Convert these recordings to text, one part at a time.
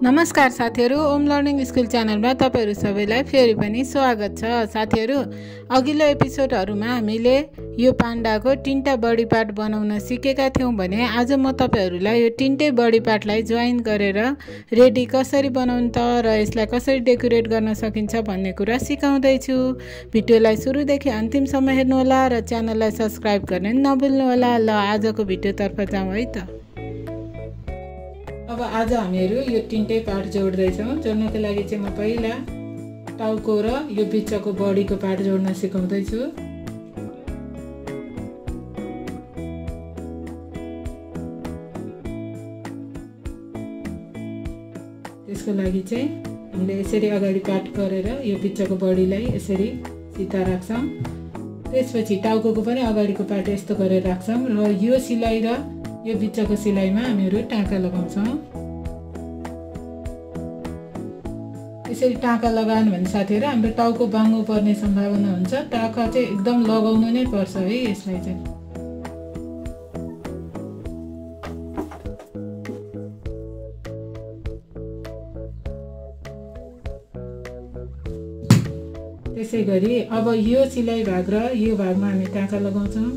नमस्कार साथीहरु, Om learning school च्यानलमा तपाईहरु सबैलाई फेरि पनि स्वागत छ। साथीहरु, अघिल्लो एपिसोडहरुमा हामीले यो पाण्डाको तीनटा बडी पार्ट बनाउन सिकेका थियौं भने आज म तपाईहरुलाई यो तीनटै बडी पार्टलाई जोइन गरेर रेडी कसरी बनाउनु त र यसलाई कसरी डेकोरेट गर्न सकिन्छ भन्ने कुरा सिकाउँदै छु। भिडियोलाई सुरुदेखि अन्तिमसम्म हेर्नु होला र च्यानललाई सब्स्क्राइब गर्न नभुल्नु होला। ल आजको भिडियोतर्फ जाउँ है त। अब आज हामीहरु यो तीनटै पार्ट जोड्दै छौं। जोड्नको लागि चाहिँ म पहिला टाउको र यो बिचको बडीको पार्ट जोड्न सिकाउँदै छु। त्यसको लागि चाहिँ हामीले यसरी अगाडि पार्ट गरेर यो बिचको बडीलाई यसरी सिधा राख्छौं। त्यसपछि टाउकोको पनि अगाडिको पार्ट यस्तो गरेर राख्छौं र यो सिलाई र यो बिचको सिलाइमा हामीहरु टाँका लगाउँछौं। यसरी टाँका लगाउनु भने साथीहरु हाम्रो टाउको बाङ्गो पर्ने सम्भावना हुन्छ। टाँका चाहिँ एकदम लगाउनु नै पर्छ है यसलाई चाहिँ। त्यसैगरी अब यो सिलाइ भाग र यो भागमा हामी टाँका लगाउँछौं।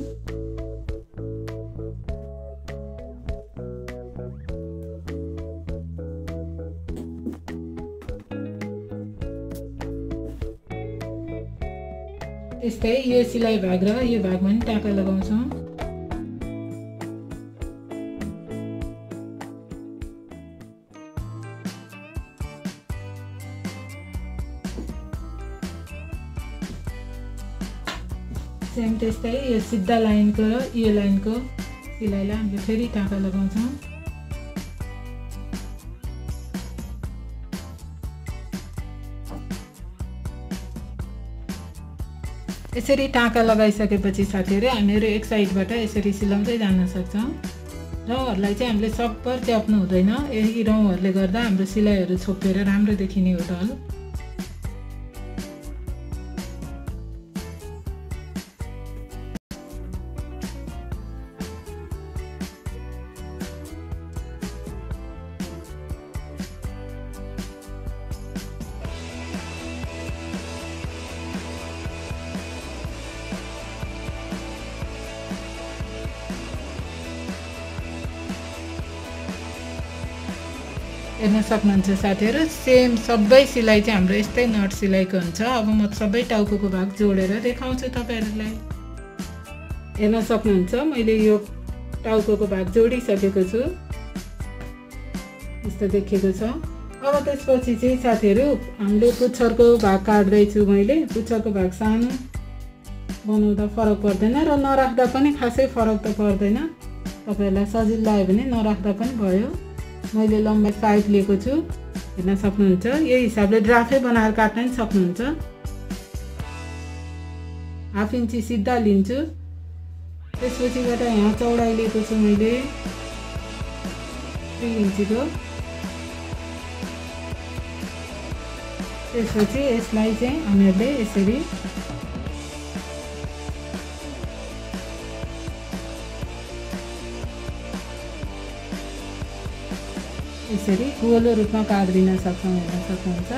त्यस्तै यो सिलाइ भाग र यो भागमा पनि टाँका लगाउँछौं। सेम त्यस्तै यो सिधा लाइनको र यो लाइनको सिलाइलाई हामीले फेरि टाँका लगाउँछौं। यसरी टाँका लगाइसकेपछि साथीहरु हामीहरु एक साइडबाट यसरी सिलाउँदै जान सक्छौं। रौहरुलाई चाहिँ हामीले सब्बर च्याप्नु हुँदैन। यही रौहरुले गर्दा हाम्रो सिलाइहरु छोपेर राम्रो देखिने हो डल। हेर्न सक्नुहुन्छ साथीहरु, सेम सबै सिलाइ चाहिँ हाम्रो यस्तै नट सिलाइको हुन्छ। अब म सबै टाउकोको भाग जोडेर देखाउँछु तपाईहरुलाई। हेर्न सक्नुहुन्छ मैले यो टाउकोको भाग जोडिसकेको छु। यस्तो देखिएको छ। अब त्यसपछि चाहिँ साथीहरु हामीले पुच्छरको भाग काट्दै छु। मैले पुच्छरको भाग सानो बनाउँदा फरक पर्दैन र नराख्दा पनि खासै फरक त पर्दैन। तपाईहरुलाई सजिलो लाग्यो भने नराख्दा पनि भयो। मैले लम्बाइ 5 लिएको छु। हेर्न सक्नुहुन्छ। यही हिसाबले ड्राफै बनाएर काट्न पनि सक्नुहुन्छ। हाफ इन्ची सिधा लिन्छु। त्यसपछिबाट यहाँ चौडाइ लिएको छु मैले 3 इन्चीको। त्यसपछि यसलाई चाहिँ हामीहरुले यसरी यसरी गोलो रूपमा काट्दिन सक्छौं। हेर्न सक्नुहुन्छ।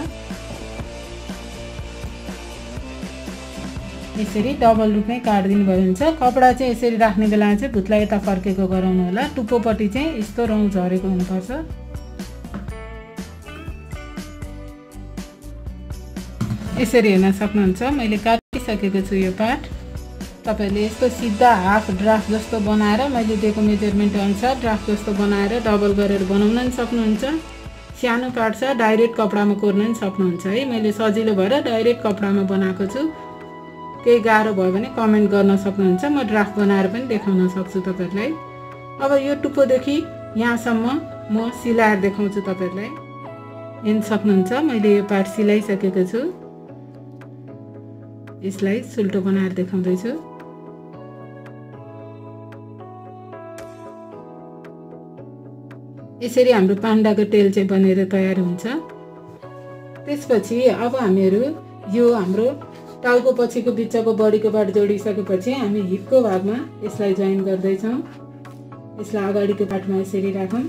यसरी डबल रूपमै काट्दिनु भयो हुन्छ। कपडा चाहिँ यसरी राख्ने बेलामा चाहिँ भुत्ला यता फर्केको गराउनु होला। टुप्पोपट्टि चाहिँ यस्तो रौँ झरेको हुनुपर्छ। यसरी हेर्न सक्नुहुन्छ मैले काटिसकेको छु यो पार्ट। तपाईले यस्तो सिधा हाफ ड्राफ्ट जस्तो बनाएर मैले दिएको मेजरमेन्ट अनुसार ड्राफ्ट जस्तो बनाएर डबल गरेर बनाउन पनि सक्नुहुन्छ। सानो पार्ट छ डाइरेक्ट कपडामा कोर्न पनि सक्नुहुन्छ है। मैले सजिलो भएर डाइरेक्ट कपडामा बनाएको छु। केही गाह्रो भयो भने कमेन्ट गर्न सक्नुहुन्छ। म ड्राफ्ट बनाएर पनि देखाउन सक्छु तपाईहरुलाई। अब यो टुप्पोदेखि यहाँसम्म म सिलाएर देखाउँछु तपाईहरुलाई। हेर्न सक्नुहुन्छ मैले यो पार्ट सिलाइसकेको छु। यसलाई सुल्टो बनाएर देखाउँदै छु। यसरी हाम्रो पाण्डाको टेल चाहिँ बनेर तयार हुन्छ। त्यसपछि अब हामीहरु यो हाम्रो टाउको पछिको बिचको बडीको पार्ट जोडिसकेपछि हामी हिपको भागमा यसलाई जोइन गर्दै छौं। यसलाई अगाडिको पार्टमा यसरी राखौं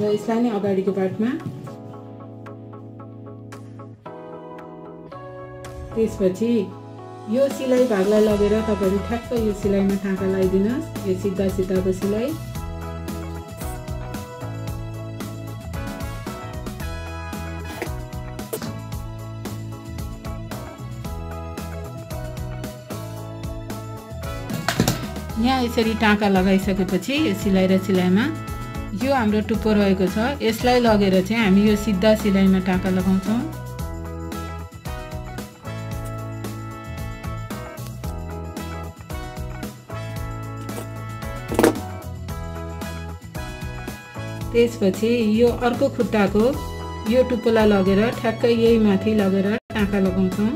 र यसलाई नै अगाडिको पार्टमा त्यसपछि यो सिलाइ भागलाई लगेर तपाईहरु ठ्याक्क यो सिलाइमा टाँका लगाइदिनुस्। यो सिधा सिधाको सिलाइ यहाँ यसरी टाँका लगाइसकेपछि यो सिलाइ र सिलाइमा यो हाम्रो टुप्पो रहेको छ, यसलाई लगेर चाहिँ हामी यो सिधा सिलाइमा टाँका लगाउँछौं। त्यसपछि यो अर्को खुट्टाको यो टुप्पोलाई लगेर ठ्याक्कै यही माथि लगेर टाँका लगाउँछौं।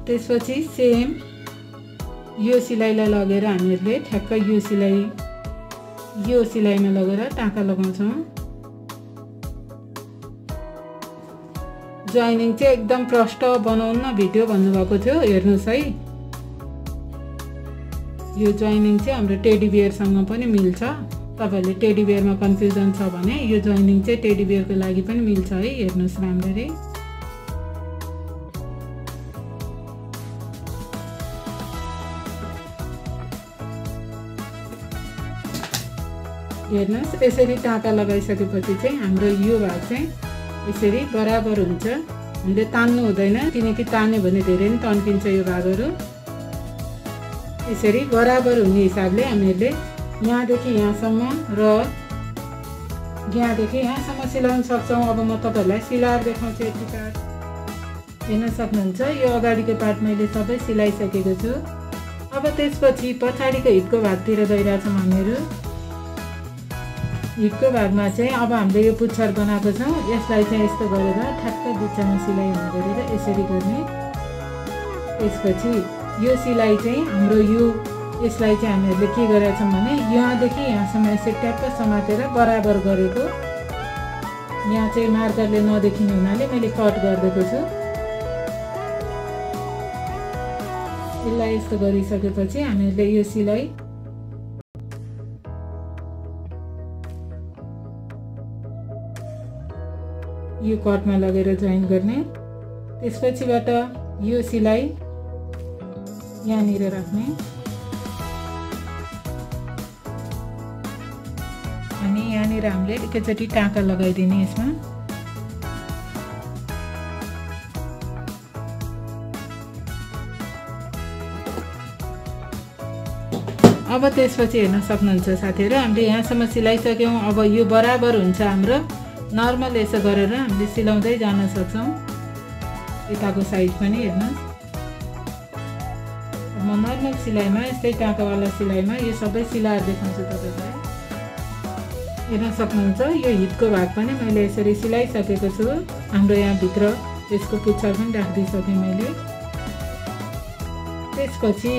त्यसपछि सेम यो सिलाइलाई लगेर हामीहरूले ठ्याक्कै यो सिलाइमा लगेर टाँका लगाउँछौं। जोइनिङ चाहिँ एकदम प्रष्ट बनाउन भिडियो भन्नुभएको थियो, हेर्नुस् है। यो जोइनिङ चाहिँ हाम्रो टेडी बियरसँग पनि मिल्छ। तपाईहरुले टेडी बियरमा कन्फ्युजन छ भने यो जोइनिङ चाहिँ टेडी बियरको लागि पनि मिल्छ है, हेर्नुस् राम्ररी। हेर्नुस् यसरी टाँका लगाइसकेपछि चाहिँ हाम्रो यो भाग चाहिँ यसरी बराबर हुन्छ। हामीले तान्नु हुँदैन, किनकि तान्यो भने धेरै नै तन्किन्छ यो भागहरु। यसरी बराबर हुने हिसाबले हामीहरूले यहाँदेखि यहाँसम्म र यहाँदेखि यहाँसम्म सिलाउन सक्छौं। अब म तपाईहरुलाई सिलाएर देखाउँछु। यति पार्ट हेर्न सक्नुहुन्छ, यो अगाडिको पार्ट मैले सबै सिलाइसकेको छु। अब त्यसपछि पछाडीको हिपको भागतिर गइरहेछौं हामीहरु। हिपको भागमा चाहिँ अब हामीले यो पुच्छर बनाएको छौं, यसलाई चाहिँ यस्तो गरेर ठ्याक्क बिचमा सिलाइ हुने गरेर यसरी गर्ने। त्यसपछि यो सिलाइ चाहिँ हाम्रो यसलाई चाहिँ हामीहरूले के गरेका छौं भने यहाँदेखि यहाँसम्म यसरी ट्याप्प समातेर बराबर गरेको। यहाँ चाहिँ मार्करले नदेखिने हुनाले मैले कट गरिदिएको छु। यसलाई यस्तो गरिसकेपछि हामीहरूले यो सिलाइ यो कटमा लगेर जोइन गर्ने। त्यसपछिबाट यो सिलाइ यहाँनिर राख्ने अनि यहाँनिर हामीले एकैचोटी टाँका लगाइदिने यसमा। अब त्यसपछि हेर्न सक्नुहुन्छ साथीहरु, हामीले यहाँसम्म सिलाइसक्यौं। अब यो बराबर हुन्छ हाम्रो। नर्मल यसो गरेर हामीले सिलाउँदै जान सक्छौं। यताको साइड पनि हेर्नुस्। म नर्मल सिलाइमा यस्तै टाँकावाला सिलाइमा यो सबै सिलाएर देखाउँछु तपाईहरुलाई। हेर्न सक्नुहुन्छ यो हिपको भाग पनि मैले यसरी सिलाइसकेको छु। हाम्रो यहाँ भित्र यसको पुच्छर पनि राख्दिसके मैले। त्यसपछि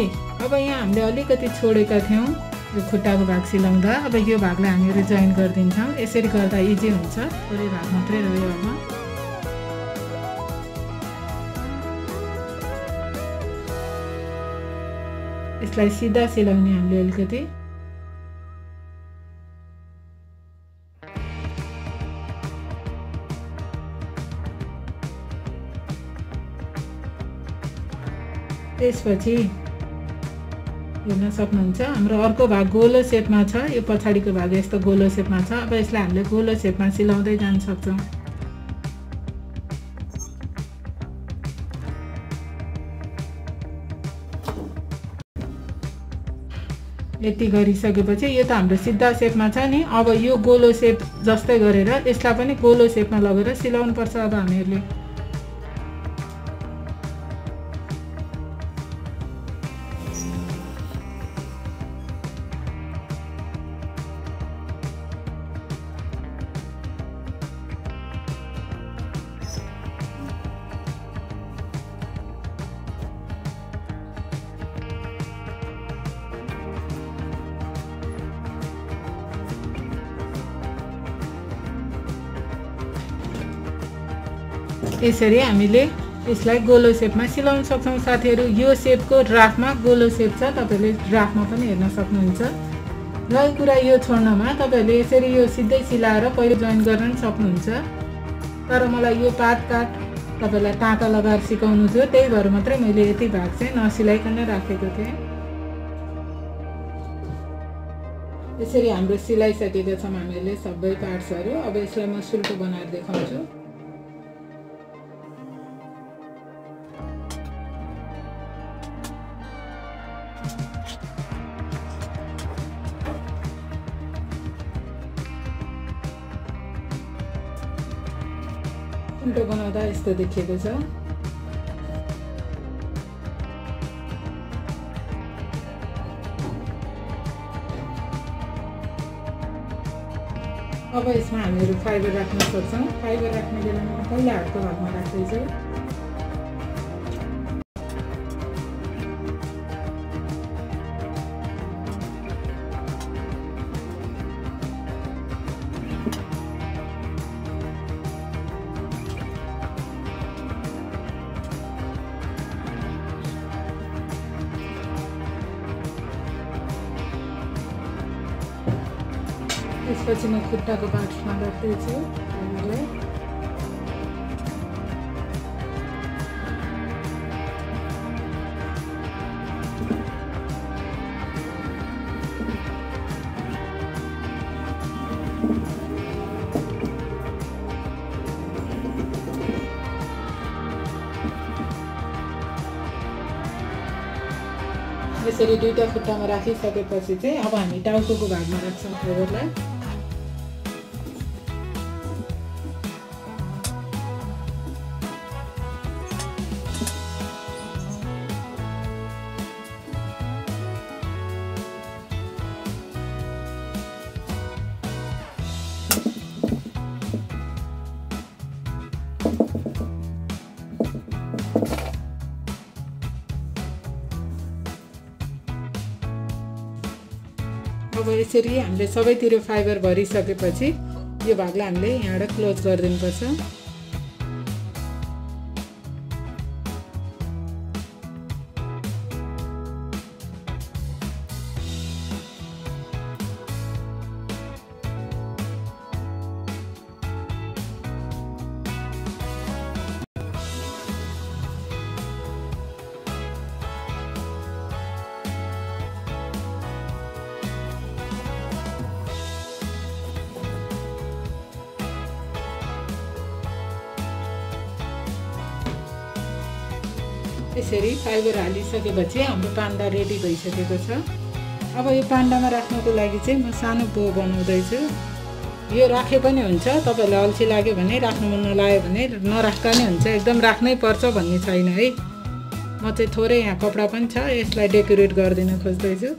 अब यहाँ हामीले अलिकति छोडेका थियौं यो खुट्टाको भाग सिलाउँदा। अब यो भागलाई हामीहरु जोइन गर्दिन्छौं। यसरी गर्दा इजी हुन्छ। थोरै भाग मात्रै रह्यो। अब यसलाई सिधा सिलाउने हामीले अलिकति। त्यसपछि हेर्न सक्नुहुन्छ हाम्रो अर्को भाग गोलो शेपमा छ। यो पछाडीको भाग यस्तो गोलो शेपमा छ। अब यसलाई हामीले गोलो शेपमा सिलाउँदै जान सक्छौं। यति गरिसकेपछि यो त हाम्रो सिधा शेपमा छ नि। अब यो गोलो शेप जस्तै गरेर यसलाई पनि गोलो शेपमा लगेर सिलाउनु पर्छ। अब हामीहरुले यसरी हामीले यसलाई गोलो शेपमा सिलाउन सक्छौं साथीहरु। यो शेपको ड्राफ्टमा गोलो शेप छ, तपाईले ड्राफ्टमा पनि हेर्न सक्नुहुन्छ। र कुरा यो छोड्नमा तपाईहरुले यसरी यो सिधै सिलाएर पहिले जोइन गर्न पनि सक्नुहुन्छ। तर मलाई यो पार्ट तपाईलाई टाँका लगाएर सिकाउनु थियो, त्यही भएर मात्रै मैले यति भाग चाहिँ नसिलाइकन राखेको थिएँ। यसरी हाम्रो सिलाइसकेका छौं हामीले सबै पार्ट्सहरु। अब यसलाई म सुल्को बनाएर देखाउँछु। उल्टो बनाउँदा यस्तो देखिएको छ। अब यसमा हामीहरु फाइबर राख्न सक्छौं। फाइबर राख्ने बेलामा पहिला हातको भागमा राख्दैछु। त्यसपछि म खुट्टाको पार्टमा राख्दैछु। यसरी दुईटा खुट्टामा राखिसकेपछि चाहिँ अब हामी टाउकोको भागमा राख्छौं फाइबरलाई। अब यसरी हामीले सबैतिर फाइबर भरिसकेपछि यो भागलाई हामीले यहाँबाट क्लोज गरिदिनुपर्छ। यसरी फाइबर हालिसकेपछि हाम्रो पान्डा रेडी भइसकेको छ। अब यो पान्डामा राख्नको लागि चाहिँ म सानो बो बनाउँदैछु। यो राखे पनि हुन्छ, तपाईलाई अल्छी लाग्यो भने, राख्नु मन नलाग्यो भने नराख्दा नै हुन्छ। एकदम राख्नै पर्छ भन्ने छैन है। म चाहिँ थोरै यहाँ कपडा पनि छ, यसलाई डेकोरेट गर्दिन खोज्दैछु।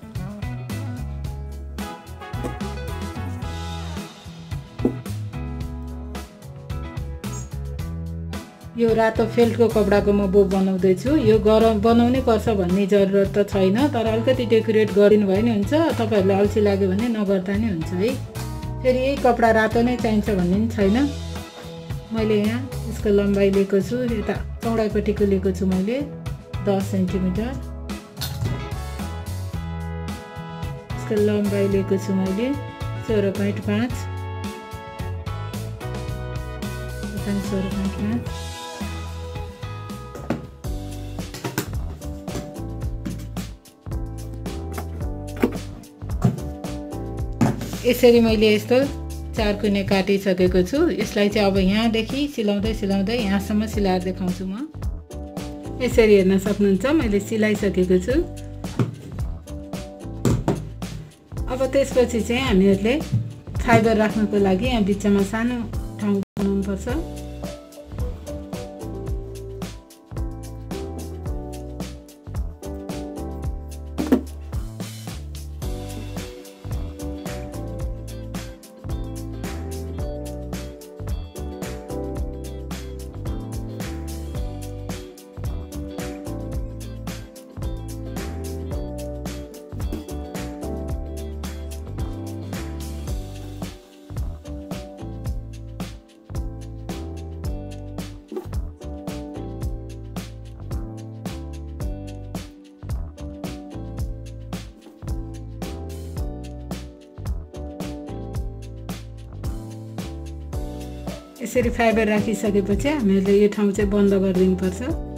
यो रातो फेल्टको कपडाको म बो बनाउँदैछु। यो गरम बनाउनै पर्छ भन्ने जरुरत त छैन, तर अलिकति डेकोरेट गरिदिनु भयो नि हुन्छ। तपाईहरुलाई अल्छी लाग्यो भने नगर्दा नि हुन्छ है। फेरि यही कपडा रातो नै चाहिन्छ भन्ने पनि छैन। मैले यहाँ यसको लम्बाइ लिएको छु, यता चौडाइपट्टिको लिएको छु मैले 10 सेन्टिमिटर। यसको लम्बाइ लिएको छु मैले 16.5। 16.5। यसरी मैले यस्तो 4 कुने काटिसकेको छु। यसलाई चाहिँ अब यहाँदेखि सिलाउँदै सिलाउँदै यहाँसम्म सिलाएर देखाउँछु म। यसरी हेर्न सक्नुहुन्छ मैले सिलाइसकेको छु। अब त्यसपछि चाहिँ हामीहरुले फाइबर राख्नको लागि यहाँ बिचमा सानो ठाउँ बनाउनु पर्छ। यसरी फाइबर राखिसकेपछि हामीले यो ठाउँ चाहिँ बन्द गरिदिनुपर्छ।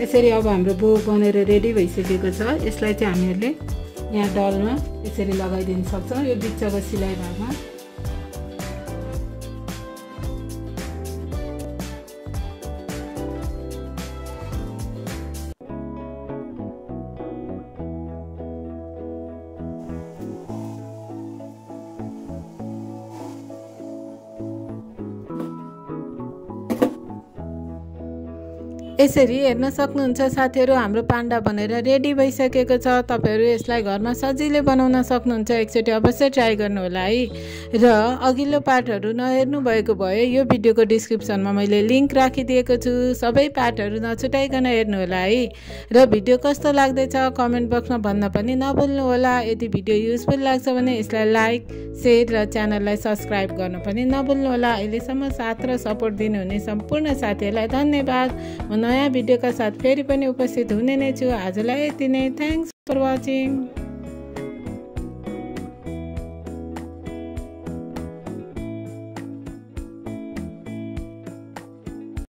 यसरी अब हाम्रो बो बनेर रेडी भइसकेको छ। यसलाई चाहिँ हामीहरूले यहाँ डलमा यसरी लगाइदिन सक्छौँ यो बिचको सिलाइ भागमा। यसरी हेर्न सक्नुहुन्छ साथीहरू हाम्रो पान्डा बनेर रेडी भइसकेको छ। तपाईहरु यसलाई घरमा सजिलै बनाउन सक्नुहुन्छ। एकचोटि अवश्य ट्राई गर्नु होला है। र अघिल्लो पार्टहरु नहेर्नु भएको भए यो भिडियोको डिस्क्रिप्सनमा मैले लिंक राखिदिएको छु। सबै पार्टहरु नछुटाइकन हेर्नु होला है। र भिडियो कस्तो लाग्दैछ कमेन्ट बक्समा भन्न पनि नभुल्नु होला। यदि भिडियो युजफुल लाग्छ भने यसलाई लाइक, शेयर र च्यानललाई सब्स्क्राइब गर्न पनि नभुल्नु होला। अहिलेसम्म साथ र सपोर्ट दिनुहुने सम्पूर्ण साथीहरुलाई धन्यवाद। नयाँ भिडियोका साथ फेरि पनि उपस्थित हुने नै छु। आजलाई यति नै। Thanks for watching.